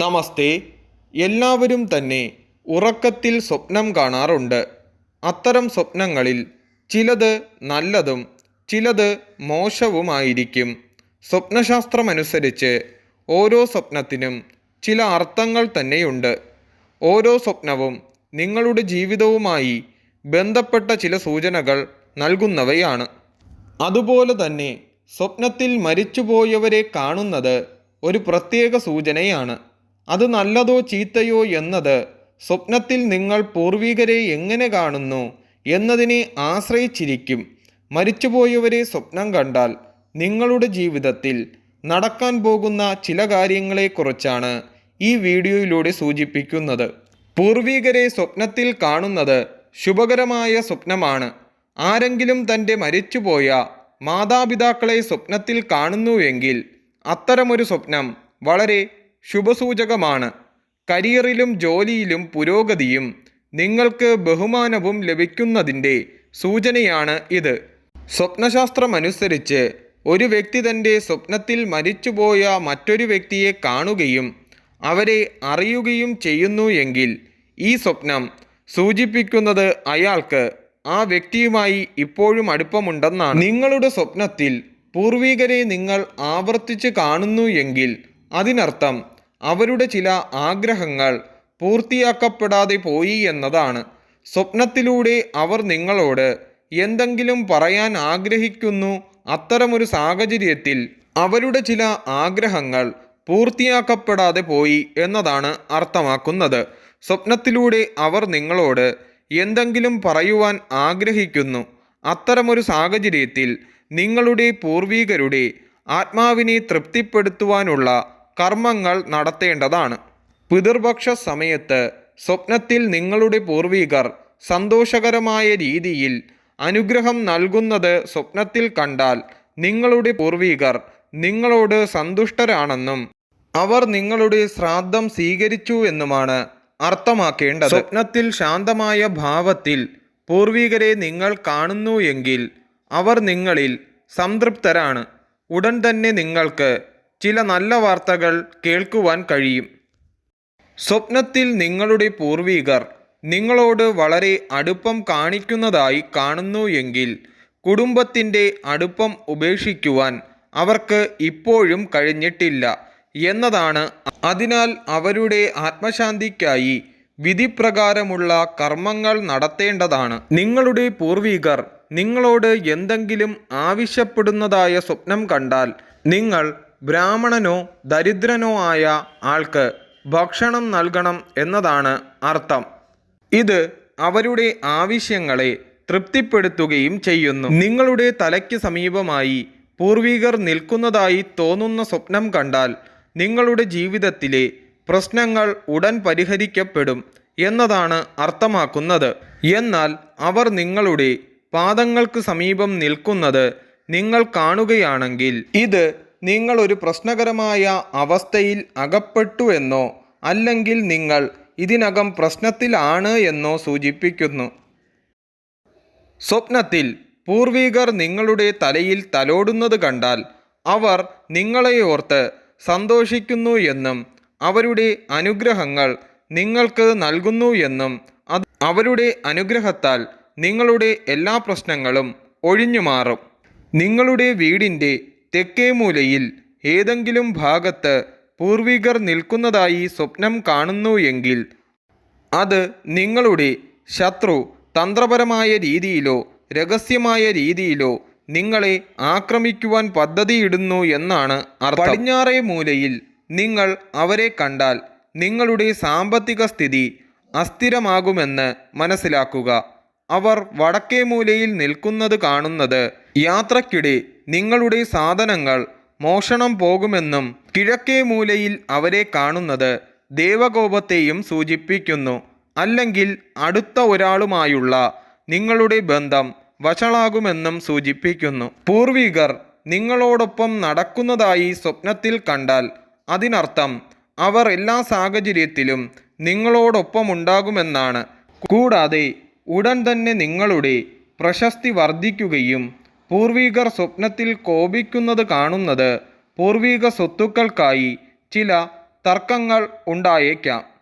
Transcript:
നമസ്തേ. എല്ലാവരും തന്നെ ഉറക്കത്തിൽ സ്വപ്നം കാണാറുണ്ട്. അത്തരം സ്വപ്നങ്ങളിൽ ചിലത് നല്ലതും ചിലത് മോശവുമായിരിക്കും. സ്വപ്നശാസ്ത്രമനുസരിച്ച് ഓരോ സ്വപ്നത്തിനും ചില അർത്ഥങ്ങൾ തന്നെയുണ്ട്. ഓരോ സ്വപ്നവും നിങ്ങളുടെ ജീവിതവുമായി ബന്ധപ്പെട്ട ചില സൂചനകൾ നൽകുന്നവയാണ്. അതുപോലെ തന്നെ സ്വപ്നത്തിൽ മരിച്ചുപോയവരെ കാണുന്നത് ഒരു പ്രത്യേക സൂചനയാണ്. അത് നല്ലതോ ചീത്തയോ എന്നത് സ്വപ്നത്തിൽ നിങ്ങൾ പൂർവികരെ എങ്ങനെ കാണുന്നു എന്നതിനെ ആശ്രയിച്ചിരിക്കും. മരിച്ചുപോയവരെ സ്വപ്നം കണ്ടാൽ നിങ്ങളുടെ ജീവിതത്തിൽ നടക്കാൻ പോകുന്ന ചില കാര്യങ്ങളെക്കുറിച്ചാണ് ഈ വീഡിയോയിലൂടെ സൂചിപ്പിക്കുന്നത്. പൂർവികരെ സ്വപ്നത്തിൽ കാണുന്നത് ശുഭകരമായ സ്വപ്നമാണ്. ആരെങ്കിലും തൻ്റെ മരിച്ചുപോയ മാതാപിതാക്കളെ സ്വപ്നത്തിൽ കാണുന്നുവെങ്കിൽ അത്തരമൊരു സ്വപ്നം വളരെ ശുഭസൂചകമാണ്. കരിയറിലും ജോലിയിലും പുരോഗതിയും നിങ്ങൾക്ക് ബഹുമാനവും ലഭിക്കുന്നതിൻ്റെ സൂചനയാണ് ഇത്. സ്വപ്നശാസ്ത്രമനുസരിച്ച് ഒരു വ്യക്തി തൻ്റെ സ്വപ്നത്തിൽ മരിച്ചുപോയ മറ്റൊരു വ്യക്തിയെ കാണുകയും അവരെ അറിയുകയും ചെയ്യുന്നു എങ്കിൽ ഈ സ്വപ്നം സൂചിപ്പിക്കുന്നത് അയാൾക്ക് ആ വ്യക്തിയുമായി ഇപ്പോഴും അടുപ്പമുണ്ടെന്നാണ്. നിങ്ങളുടെ സ്വപ്നത്തിൽ പൂർവികരെ നിങ്ങൾ ആവർത്തിച്ച് കാണുന്നു എങ്കിൽ അതിനർത്ഥം അവരുടെ ചില ആഗ്രഹങ്ങൾ പൂർത്തിയാക്കപ്പെടാതെ പോയി എന്നതാണ്. സ്വപ്നത്തിലൂടെ അവർ നിങ്ങളോട് എന്തെങ്കിലും പറയാൻ ആഗ്രഹിക്കുന്നു. അത്തരമൊരു സാഹചര്യത്തിൽ അവരുടെ ചില ആഗ്രഹങ്ങൾ പൂർത്തിയാക്കപ്പെടാതെ പോയി എന്നതാണ് അർത്ഥമാക്കുന്നത്. സ്വപ്നത്തിലൂടെ അവർ നിങ്ങളോട് എന്തെങ്കിലും പറയുവാൻ ആഗ്രഹിക്കുന്നു. അത്തരമൊരു സാഹചര്യത്തിൽ നിങ്ങളുടെ പൂർവികരുടെ ആത്മാവിനെ തൃപ്തിപ്പെടുത്തുവാനുള്ള കർമ്മങ്ങൾ നടത്തേണ്ടതാണ്. പിതൃപക്ഷ സമയത്ത് സ്വപ്നത്തിൽ നിങ്ങളുടെ പൂർവികർ സന്തോഷകരമായ രീതിയിൽ അനുഗ്രഹം നൽകുന്നത് സ്വപ്നത്തിൽ കണ്ടാൽ നിങ്ങളുടെ പൂർവികർ നിങ്ങളോട് സന്തുഷ്ടരാണെന്നും അവർ നിങ്ങളുടെ ശ്രാദ്ധം സ്വീകരിച്ചു എന്നുമാണ് അർത്ഥമാക്കേണ്ടത്. സ്വപ്നത്തിൽ ശാന്തമായ ഭാവത്തിൽ പൂർവികരെ നിങ്ങൾ കാണുന്നു എങ്കിൽ അവർ നിങ്ങളിൽ സംതൃപ്തരാണ്. ഉടൻ തന്നെ നിങ്ങൾക്ക് ചില നല്ല വാർത്തകൾ കേൾക്കുവാൻ കഴിയും. സ്വപ്നത്തിൽ നിങ്ങളുടെ പൂർവികർ നിങ്ങളോട് വളരെ അടുപ്പം കാണിക്കുന്നതായി കാണുന്നു എങ്കിൽ കുടുംബത്തിൻ്റെ അടുപ്പം ഉപേക്ഷിക്കുവാൻ അവർക്ക് ഇപ്പോഴും കഴിഞ്ഞിട്ടില്ല എന്നതാണ്. അതിനാൽ അവരുടെ ആത്മശാന്തിക്കായി വിധിപ്രകാരമുള്ള കർമ്മങ്ങൾ നടത്തേണ്ടതാണ്. നിങ്ങളുടെ പൂർവികർ നിങ്ങളോട് എന്തെങ്കിലും ആവശ്യപ്പെടുന്നതായ സ്വപ്നം കണ്ടാൽ നിങ്ങൾ ബ്രാഹ്മണനോ ദരിദ്രനോ ആയ ആൾക്ക് ഭക്ഷണം നൽകണം എന്നതാണ് അർത്ഥം. ഇത് അവരുടെ ആവശ്യങ്ങളെ തൃപ്തിപ്പെടുത്തുകയും ചെയ്യുന്നു. നിങ്ങളുടെ തലയ്ക്ക് സമീപമായി പൂർവികർ നിൽക്കുന്നതായി തോന്നുന്ന സ്വപ്നം കണ്ടാൽ നിങ്ങളുടെ ജീവിതത്തിലെ പ്രശ്നങ്ങൾ ഉടൻ പരിഹരിക്കപ്പെടും എന്നതാണ് അർത്ഥമാക്കുന്നത്. എന്നാൽ അവർ നിങ്ങളുടെ പാദങ്ങൾക്ക് സമീപം നിൽക്കുന്നത് നിങ്ങൾ കാണുകയാണെങ്കിൽ ഇത് നിങ്ങൾ ഒരു പ്രശ്നകരമായ അവസ്ഥയിൽ അകപ്പെട്ടു എന്നോ അല്ലെങ്കിൽ നിങ്ങൾ ഇതിനകം പ്രശ്നത്തിലാണ് എന്നോ സൂചിപ്പിക്കുന്നു. സ്വപ്നത്തിൽ പൂർവികർ നിങ്ങളുടെ തലയിൽ തലോടുന്നത് കണ്ടാൽ അവർ നിങ്ങളെ ഓർത്ത് സന്തോഷിക്കുന്നു എന്നും അവരുടെ അനുഗ്രഹങ്ങൾ നിങ്ങൾക്ക് നൽകുന്നു എന്നും അവരുടെ അനുഗ്രഹത്താൽ നിങ്ങളുടെ എല്ലാ പ്രശ്നങ്ങളും ഒഴിഞ്ഞു മാറും. നിങ്ങളുടെ വീടിൻ്റെ തെക്കേ മൂലയിൽ ഏതെങ്കിലും ഭാഗത്ത് പൂർവികർ നിൽക്കുന്നതായി സ്വപ്നം കാണുന്നു എങ്കിൽ അത് നിങ്ങളുടെ ശത്രു തന്ത്രപരമായ രീതിയിലോ രഹസ്യമായ രീതിയിലോ നിങ്ങളെ ആക്രമിക്കുവാൻ പദ്ധതിയിടുന്നു എന്നാണ് അർത്ഥം. പടിഞ്ഞാറേ മൂലയിൽ നിങ്ങൾ അവരെ കണ്ടാൽ നിങ്ങളുടെ സാമ്പത്തിക സ്ഥിതി അസ്ഥിരമാകുമെന്ന് മനസ്സിലാക്കുക. അവർ വടക്കേ മൂലയിൽ നിൽക്കുന്നത് കാണുന്നത് യാത്രക്കിടെ നിങ്ങളുടെ സാധനങ്ങൾ മോഷണം പോകുമെന്നും കിഴക്കേ മൂലയിൽ അവരെ കാണുന്നത് ദേവകോപത്തെയും സൂചിപ്പിക്കുന്നു. അല്ലെങ്കിൽ അടുത്ത ഒരാളുമായുള്ള നിങ്ങളുടെ ബന്ധം വഷളാകുമെന്നും സൂചിപ്പിക്കുന്നു. പൂർവികർ നിങ്ങളോടൊപ്പം നടക്കുന്നതായി സ്വപ്നത്തിൽ കണ്ടാൽ അതിനർത്ഥം അവർ എല്ലാ സാഹചര്യത്തിലും നിങ്ങളോടൊപ്പമുണ്ടാകുമെന്നാണ്. കൂടാതെ ഉടൻ തന്നെ നിങ്ങളുടെ പ്രശസ്തി വർദ്ധിക്കുകയും പൂർവികർ സ്വപ്നത്തിൽ കോപിക്കുന്നത് കാണുന്നത് പൂർവിക സ്വത്തുക്കൾക്കായി ചില തർക്കങ്ങൾ ഉണ്ടായേക്കാം.